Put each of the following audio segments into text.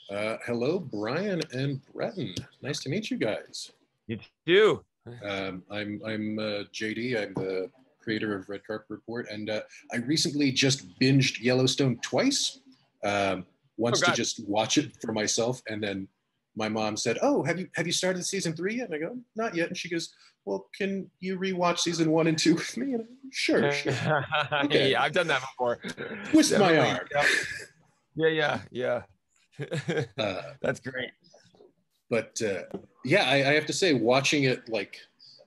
Hello, Brian and Breton. Nice to meet you guys. You do. I'm JD. I'm the creator of Red Carpet Report, and I recently just binged Yellowstone twice. Once to just watch it for myself, and then my mom said, "Oh, have you started season 3 yet?" And I go, "Not yet." And she goes, "Well, can you rewatch season 1 and 2 with me?" And I go, sure. Okay. Yeah, I've done that before. Twist my arm. Yeah. That's great. But yeah, I have to say, watching it like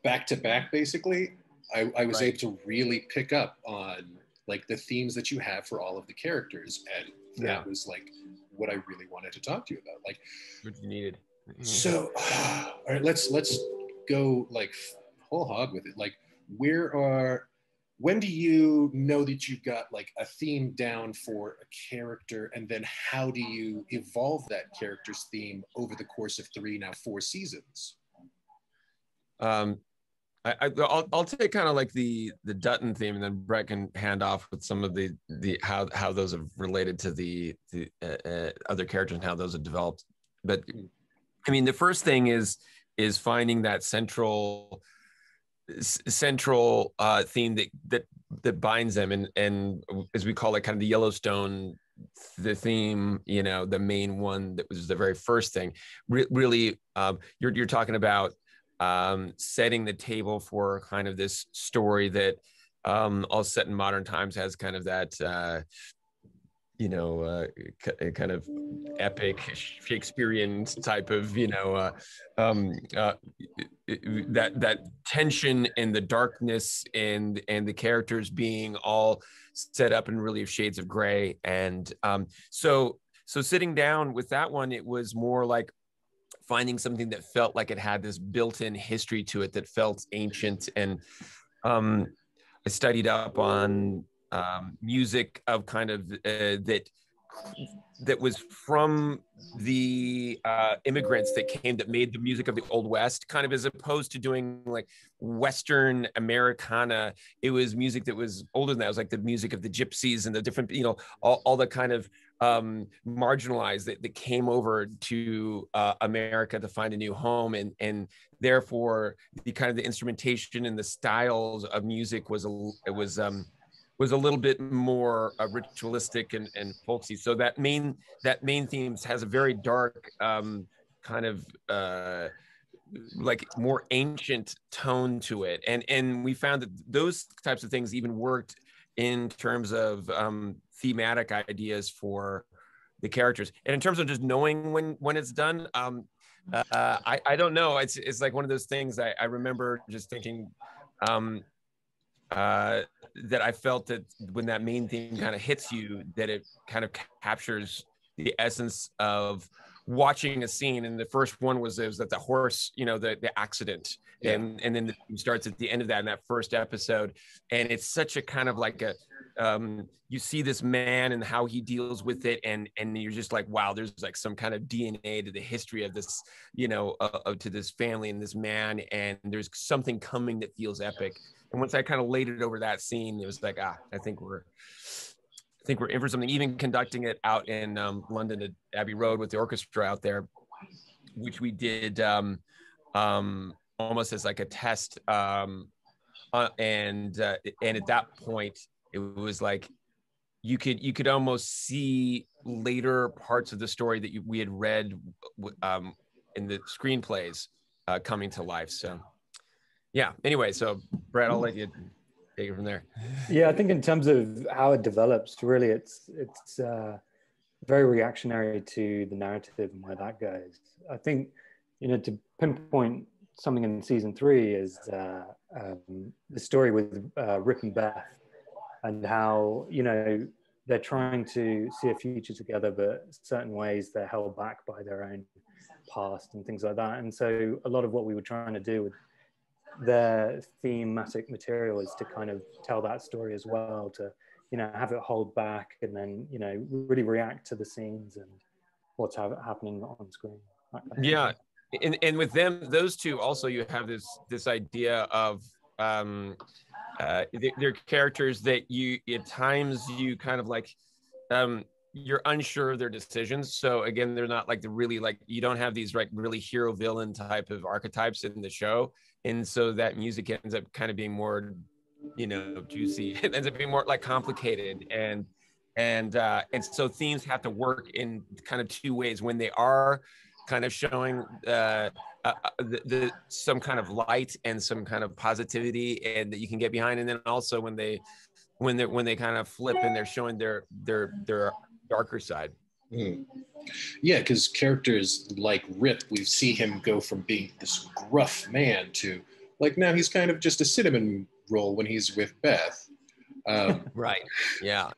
back to back, basically, I was able to really pick up on like the themes that you have for all of the characters, and that was like what I really wanted to talk to you about. Like, what you needed. So, all right, let's go like whole hog with it. Like, when do you know that you've got like a theme down for a character, and then how do you evolve that character's theme over the course of 4 seasons? I'll take kind of like the Dutton theme, and then Brett can hand off with some of the how those have related to the other characters and how those have developed. But I mean, the first thing is finding that central theme that binds them, and as we call it, kind of the Yellowstone, the theme, the main one that was the very first thing. Really, you're talking about setting the table for kind of this story that all set in modern times has kind of that kind of epic Shakespearean type of that tension and the darkness and the characters being all set up in really shades of gray. And so sitting down with that one, it was more like finding something that felt like it had this built-in history to it that felt ancient. And I studied up on music of kind of that was from the immigrants that came, that made the music of the Old West, kind of, as opposed to doing like Western Americana. It was music that was older than that. It was like the music of the gypsies and the different, all the kind of marginalized that came over to America to find a new home, and therefore the kind of the instrumentation and the styles of music was a little bit more ritualistic and folksy. So that main theme has a very dark kind of like more ancient tone to it, and we found that those types of things even worked in terms of thematic ideas for the characters. And in terms of just knowing when it's done, I don't know. It's like one of those things. I remember just thinking that I felt that when that main theme kind of hits you, that it kind of captures the essence of watching a scene. And the first one was that the horse, the accident, and then the theme starts at the end of that in that first episode. And it's such a kind of like a you see this man and how he deals with it, and you're just like, wow, there's like some kind of DNA to the history of this, to this family and this man, and there's something coming that feels epic. And once I kind of laid it over that scene, it was like, I think we're in for something. Even conducting it out in London at Abbey Road with the orchestra out there, which we did almost as like a test. And at that point, it was like you could almost see later parts of the story that we had read in the screenplays coming to life. So. Yeah. Anyway, so Brad, I'll let you take it from there. Yeah, I think in terms of how it develops, really, it's very reactionary to the narrative and where that goes. I think, to pinpoint something in season 3 is the story with Rip and Beth, and how they're trying to see a future together, but certain ways they're held back by their own past and things like that. And so a lot of what we were trying to do with their thematic material is to kind of tell that story as well, to have it hold back, and then really react to the scenes and what's happening on screen. Yeah, and with them, those two also, you have this idea of they're characters that you at times you kind of like you're unsure of their decisions. So again, they're not like the really, like, you don't have these like really hero villain type of archetypes in the show. And so that music ends up kind of being more, juicy. It ends up being more like complicated. And so themes have to work in kind of two ways when they are kind of showing some kind of light and some kind of positivity and that you can get behind. And then also when they kind of flip and they're showing their darker side. Yeah, because characters like Rip, we see him go from being this gruff man to like now he's kind of just a cinnamon roll when he's with Beth. Right. Yeah.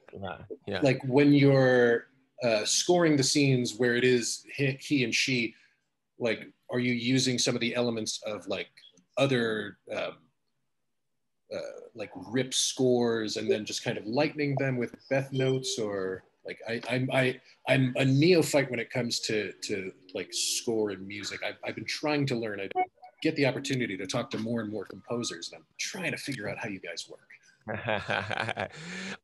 Like when you're scoring the scenes where it is he and she, like, are you using some of the elements of like other like Rip scores and then just kind of lightening them with Beth notes, or like I'm a neophyte when it comes to like score and music. I've been trying to learn. I get the opportunity to talk to more and more composers, and I'm trying to figure out how you guys work.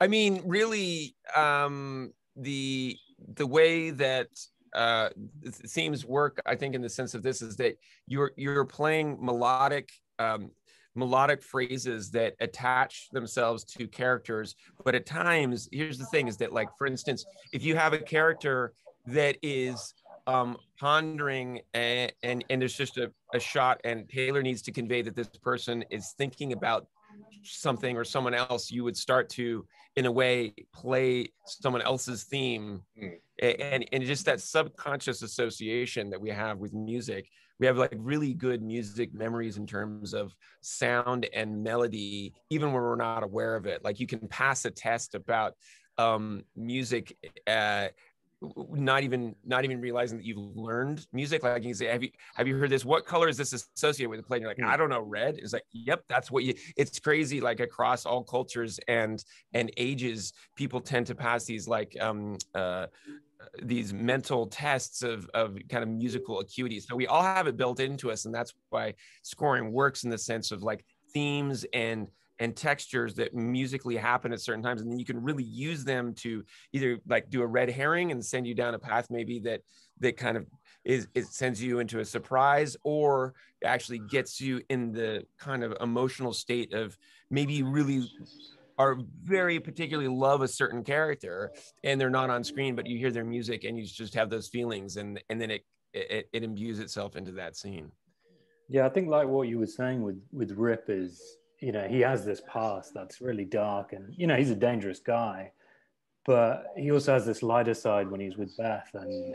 I mean, really, the way that themes work, I think, in the sense of this is that you're playing melodic phrases that attach themselves to characters. But at times, here's the thing: is that, like, for instance, if you have a character that is pondering and there's just a shot, and Taylor needs to convey that this person is thinking about something or someone else, you would start to, in a way, play someone else's theme. And just that subconscious association that we have with music. We have like really good music memories in terms of sound and melody, even when we're not aware of it. Like you can pass a test about music, not even realizing that you've learned music. Like you can say, have you heard this? What color is this associated with the play? And you're like, I don't know, red. It's like, yep, that's what it's crazy. Like across all cultures and ages, people tend to pass these like these mental tests of kind of musical acuity. So we all have it built into us. And that's why scoring works in the sense of like themes and textures that musically happen at certain times. And then you can really use them to either like do a red herring and send you down a path maybe that kind of it sends you into a surprise, or actually gets you in the kind of emotional state of maybe you really are very particularly love a certain character and they're not on screen, but you hear their music and you just have those feelings, and then it imbues itself into that scene. Yeah, I think like what you were saying with Rip is, he has this past that's really dark, and he's a dangerous guy, but he also has this lighter side when he's with Beth. And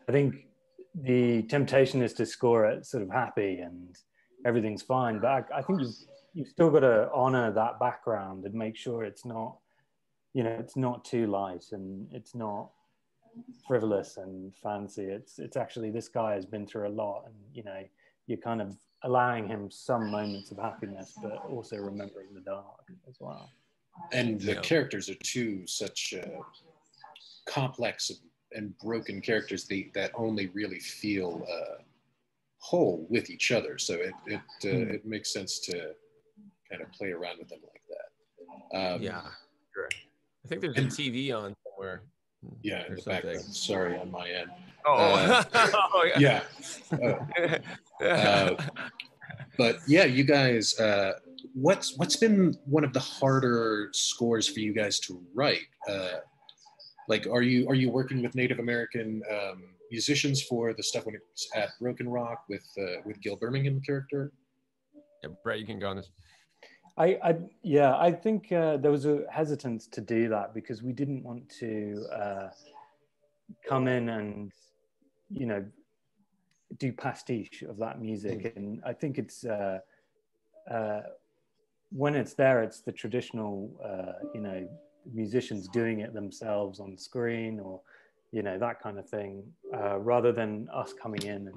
I think the temptation is to score it sort of happy and everything's fine, but I think you've still got to honor that background and make sure it's not, it's not too light and it's not frivolous and fancy. It's actually, this guy has been through a lot, and you're kind of allowing him some moments of happiness, but also remembering the dark as well. And the characters are two such complex and broken characters that only really feel whole with each other. So it makes sense to kind of play around with them like that. Yeah, sure. I think there's a TV on somewhere. Yeah, in the background. Sorry, on my end. Yeah. But yeah, you guys, what's been one of the harder scores for you guys to write? Like, are you working with Native American musicians for the stuff when it's at Broken Rock with Gil Birmingham character? Yeah, Brett, you can go on this. I think there was a hesitance to do that because we didn't want to come in and do pastiche of that music. And I think it's when it's there, it's the traditional musicians doing it themselves on screen, or that kind of thing, rather than us coming in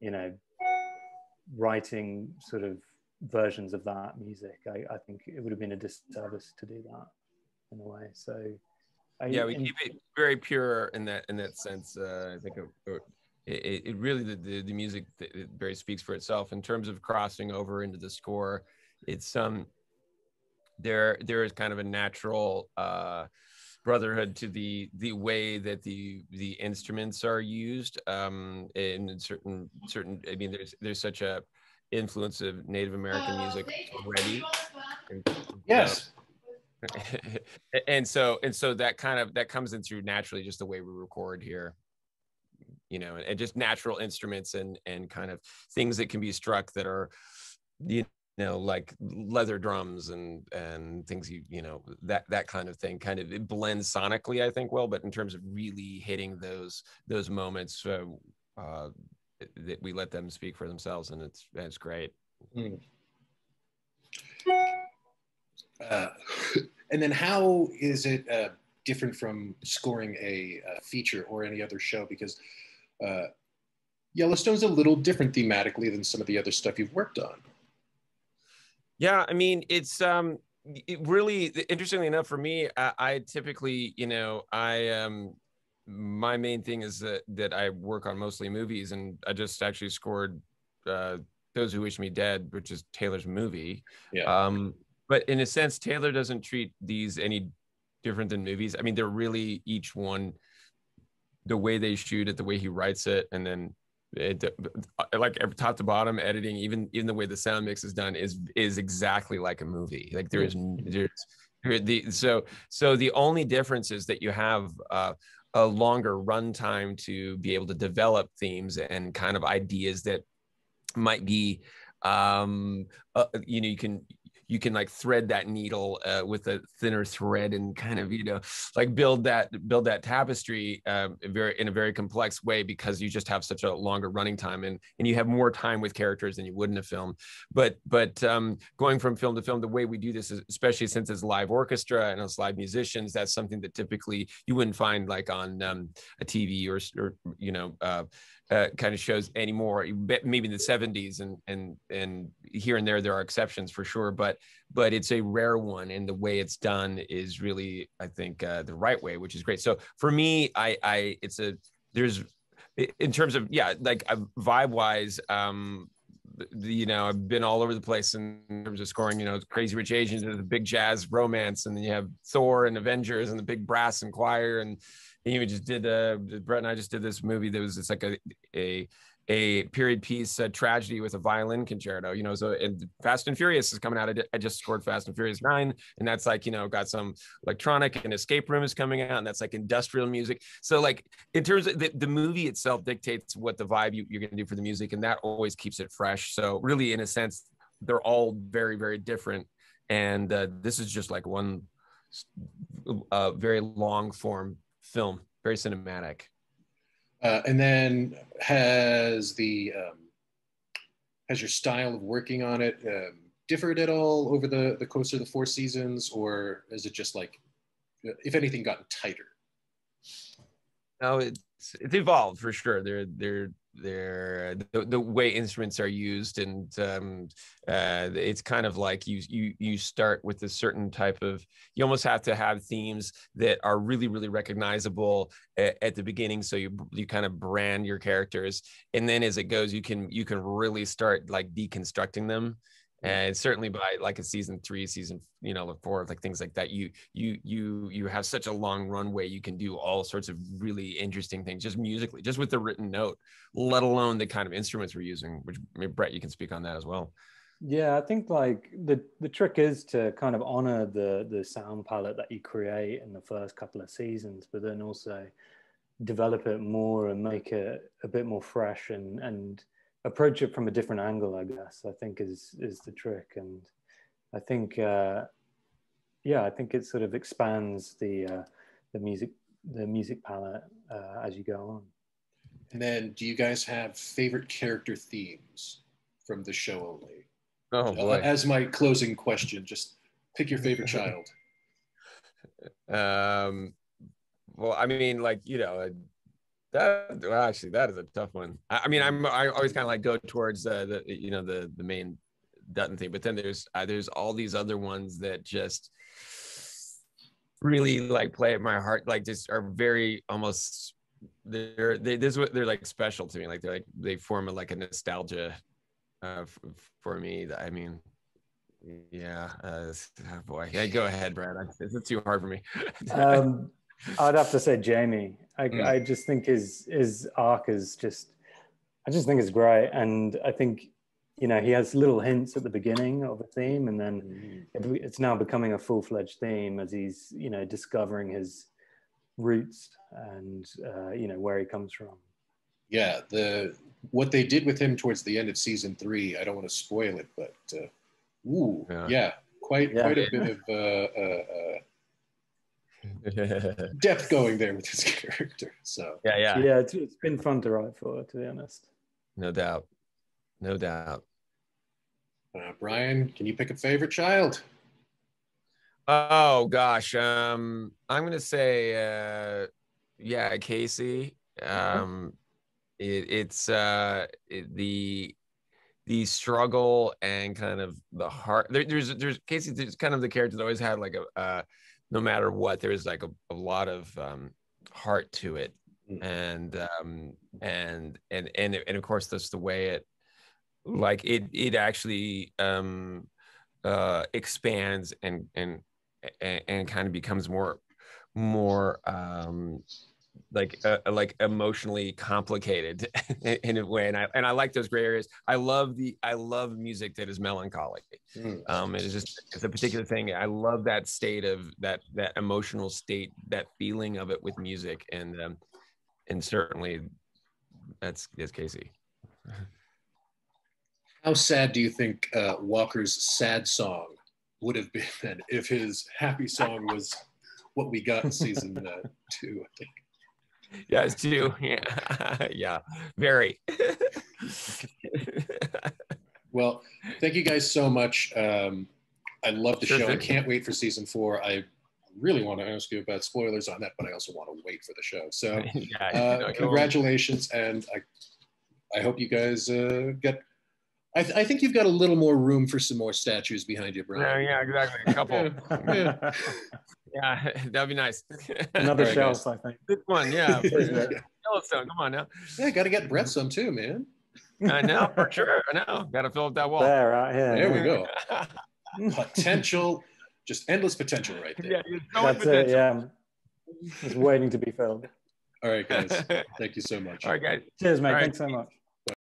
and writing sort of versions of that music. I think it would have been a disservice to do that in a way. So we keep it very pure in that sense. I think it really the music it very speaks for itself in terms of crossing over into the score. It's there is kind of a natural brotherhood to the way that the instruments are used, in certain, I mean, there's such a influence of Native American music already, and Yes. so that comes in through naturally, just the way we record here, you know, and just natural instruments and kind of things that can be struck that are, you know, like leather drums and things, you know, that kind of thing, kind of, it blends sonically, I think, well, but in terms of really hitting those moments, that we let them speak for themselves, and it's great. Mm. And then how is it different from scoring a feature or any other show? Because Yellowstone's a little different thematically than some of the other stuff you've worked on. Yeah, I mean, it's it really, interestingly enough, for me, I typically, you know, my main thing is that I work on mostly movies, and I just actually scored Those Who Wish Me Dead, which is Taylor's movie. Yeah. But in a sense, Taylor doesn't treat these any different than movies. I mean, they're really each one, the way they shoot it, the way he writes it, and then like top to bottom editing, even the way the sound mix is done is exactly like a movie. Like there's so the only difference is that you have a longer runtime to be able to develop themes and kind of ideas that might be you know, you can like thread that needle with a thinner thread and kind of, you know, like build that tapestry in a very complex way, because you just have such a longer running time, and you have more time with characters than you would in a film. But going from film to film, the way we do this is, especially since it's live orchestra and it's live musicians, that's something that typically you wouldn't find like on a TV or you know, kind of shows anymore. Maybe in the 70s and here and there are exceptions for sure, but it's a rare one, and the way it's done is really, I think, the right way, which is great. So for me, there's, in terms of, yeah, like vibe wise, you know, I've been all over the place in terms of scoring, you know, Crazy Rich Asians, and the big jazz romance, and then you have Thor and Avengers and the big brass and choir, and we just did Brett and I just did this movie that was, it's like a period piece, a tragedy with a violin concerto, you know. So, and Fast and Furious is coming out. I just scored Fast and Furious 9, and that's like, you know, got some electronic, and Escape Room is coming out, and that's like industrial music. So like in terms of the movie itself dictates what the vibe you're going to do for the music, and that always keeps it fresh. So really, in a sense, they're all very, very different. And this is just like one very long form film, very cinematic. And then has your style of working on it differed at all over the course of the 4 seasons, or is it just like, if anything, gotten tighter? No, it's evolved for sure. The way instruments are used, and it's kind of like you start with a certain type of, you almost have to have themes that are really, really recognizable at the beginning, so you kind of brand your characters, and then as it goes, you can really start like deconstructing them. And certainly by like a season 3, season, you know, 4, like things like that, you have such a long runway. You can do all sorts of really interesting things just musically, just with the written note, let alone the kind of instruments we're using, which, I mean, Brett, you can speak on that as well. Yeah, I think like the trick is to kind of honor the sound palette that you create in the first couple of seasons, but then also develop it more and make it a bit more fresh and approach it from a different angle, I guess, I think is the trick. And I think I think it sort of expands the music palette as you go on. And then, do you guys have favorite character themes from the show only? Oh boy. As my closing question, just pick your favorite child. Well, I mean, like, you know, actually, that is a tough one. I mean, I always kind of like go towards the you know, the main Dutton thing, but then there's all these other ones that just really like play at my heart, like just are very almost, they're like special to me. Like they form like a nostalgia for me. I mean, Yeah. Oh boy. Yeah, go ahead, Brad. This is too hard for me. I'd have to say Jamie. Mm. I just think his arc is just, I just think it's great, and I think, you know, he has little hints at the beginning of a theme, and then it's now becoming a full-fledged theme as he's, you know, discovering his roots and you know, where he comes from. Yeah, what they did with him towards the end of season 3, I don't want to spoil it, but quite a bit of depth going there with his character. So yeah, it's been fun to write for, to be honest. No doubt. Brian, can you pick a favorite child? Oh gosh, I'm gonna say Casey. It's the struggle and kind of the heart. There's Casey. There's kind of the character that always had like a no matter what, there's like a lot of heart to it, and of course that's the way it, like it actually expands and kind of becomes more like emotionally complicated in a way, and I like those gray areas. I love music that is melancholy. It's a particular thing. I love that state of that emotional state, that feeling of it with music, and certainly that's Casey. How sad do you think Walker's sad song would have been if his happy song was what we got in season 2, I think? Yeah, it's 2. Yeah, yeah, very. Well, thank you guys so much. I love the show. I Thing. Can't wait for season 4. I really want to ask you about spoilers on that, but I also want to wait for the show. So congratulations, and I hope you guys get. I think you've got a little more room for some more statues behind you, Brian. Yeah, exactly. A couple. Yeah, that'd be nice. Another shelf, guys. I think. This one, yeah. Yellowstone, come on now. Yeah, got to get Brett some too, man. I know, for sure. I know. Got to fill up that wall. There, right here. There we go. Potential, just endless potential right there. Yeah, that's it. Yeah, it's waiting to be filled. All right, guys. Thank you so much. All right, guys. Cheers, mate. All right. Thanks so much.